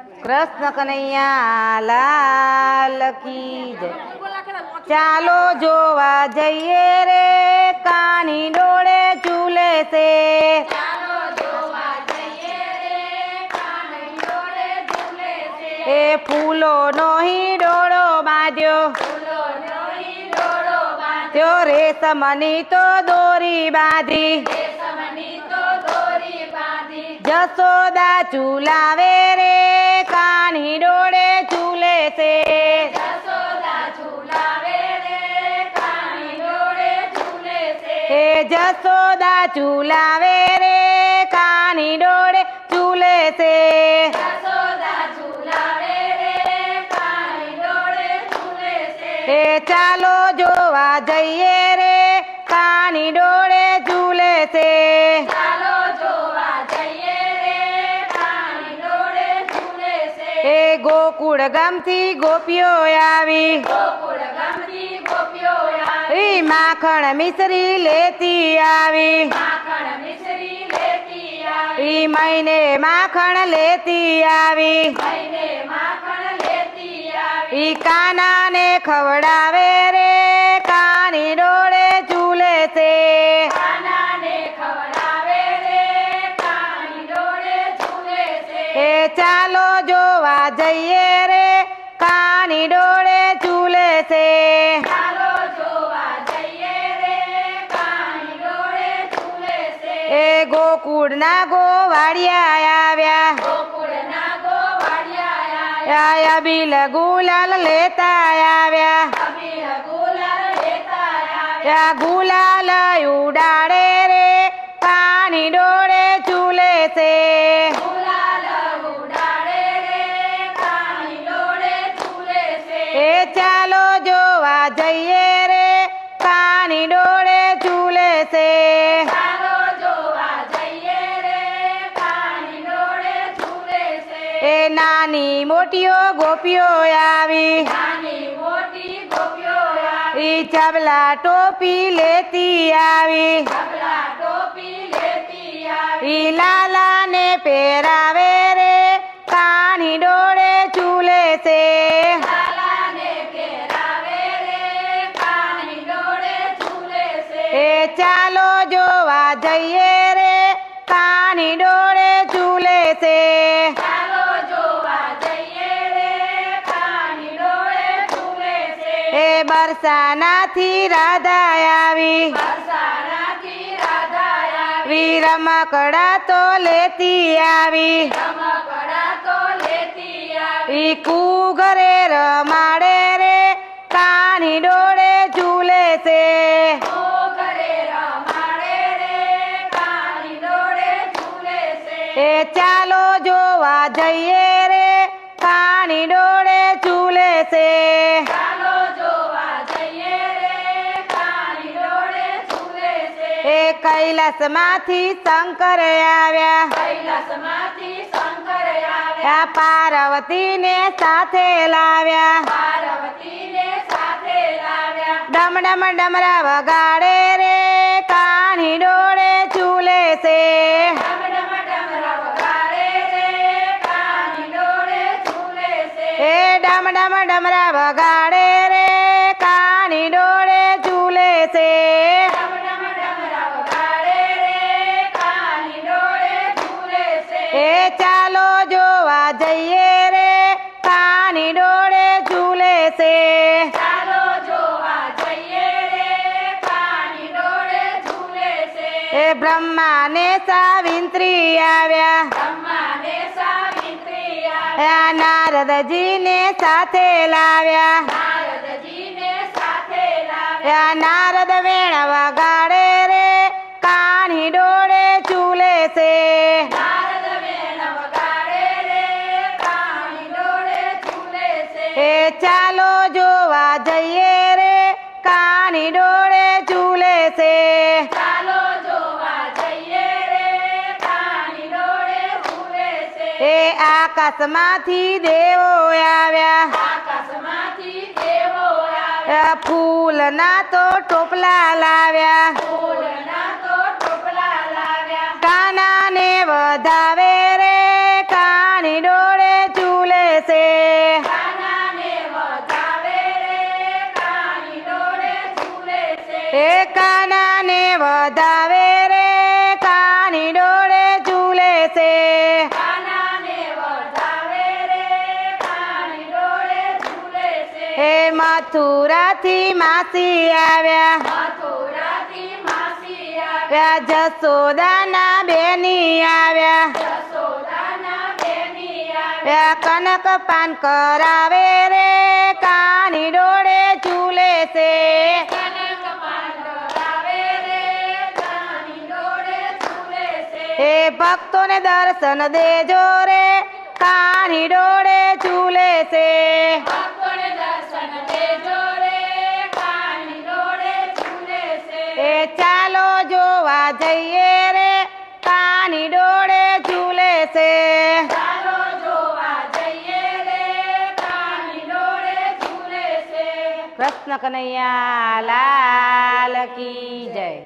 કૃષ્ણ કનૈયા લાલ કી જય। ચાલો જોવા જઈએ રે કાની ડોળે ઝૂલે છે। એ ફૂલોનો હિંડોળો બાંધ્યો ત્યો રેશમની તો દોરી બાંધી જશોદા ઝૂલાવે રે કાની ડોળે ઝૂલે છે। હે જશોદા ઝૂલાવે રે કાની ડોળે ઝૂલે છે। હે ચાલો જોવા જઈએ રે કાની ડોળે ઝૂલે છે। હે ગોકુળ ગામથી ગોપીઓ આવી ઈ માખણ મિશ્રી લેતી આવી ઈ મહિને માખણ લેતી આવી ઈ કાનાને ખવડાવે રે કાની ડોળે ઝૂલે છે। એ ચાલો જોવા જઈએ રે કાની ડોળે ઝૂલે છે। એ ગોકુળના ગોવાળિયા આવ્યા બિલ ગુલાલ લેતા આવ્યા ગુલાલ ઉડાડે રે કાની ડોળે ઝૂલે છે। એ ચાલો જોવા જઈએ રે કાની ડોળે ઝૂલે છે। એ નાની મોટીઓ ગોપીઓ આવી ઈ ચબલા ટોપી લેતી આવી ઈ લાલાને પહેરાવે રે કાની ડોળે ઝૂલે છે। એ ચાલો જોવા જઈએ રે કાની ડોળે ઝૂલે છે। એ બરસાનાથી રાધા આવી રમકડા તો લેતી આવી ઈ કુઘરે રમાડે રે કાની ડોળે ઝૂલે છે। એ ચાલો જોવા જઈએ રે કાની ડોળે ઝૂલે છે। એ કૈલાસમાંથી શંકર આવ્યા પાર્વતીને સાથે લાવ્યા ડમ ડમ ડમરા વગાડે રે કાની ડોળે ઝૂલે છે। એ ડમ ડમ ડમરા વગાડે રે કાની ડોળે ઝૂલે છે। એ ચાલો જોવા જઈએ રે કાની ડોળે ઝૂલે છે। એ બ્રહ્માને સાવિત્રી આવ્યા નારદજીને સાથે લાવ્યા નારદ વેણ વગાડે રે કાની ડોળે ઝૂલે છે। એ ચાલો જોવા જઈએ રે કાની ડોળે ઝૂલે છે। એ આકાશમાંથી દેવો આવ્યા ફૂલના તો ટોપલા લાવ્યા કાનાને વધાવે રે કાની ડોળે ઝૂલે મથુરાથી માસી આવ્યા જસોદાના બેની આવ્યા કનક પાન કરાવે રે કાની ડોળે ઝૂલે છે હે ભક્તોને દર્શન દેજો રે કાની ડોળે ઝૂલે છે એ ચાલો જોવા જઈએ રે કાની ડોળે ઝૂલે છે કૃષ્ણ કનૈયા લાલ કી જય.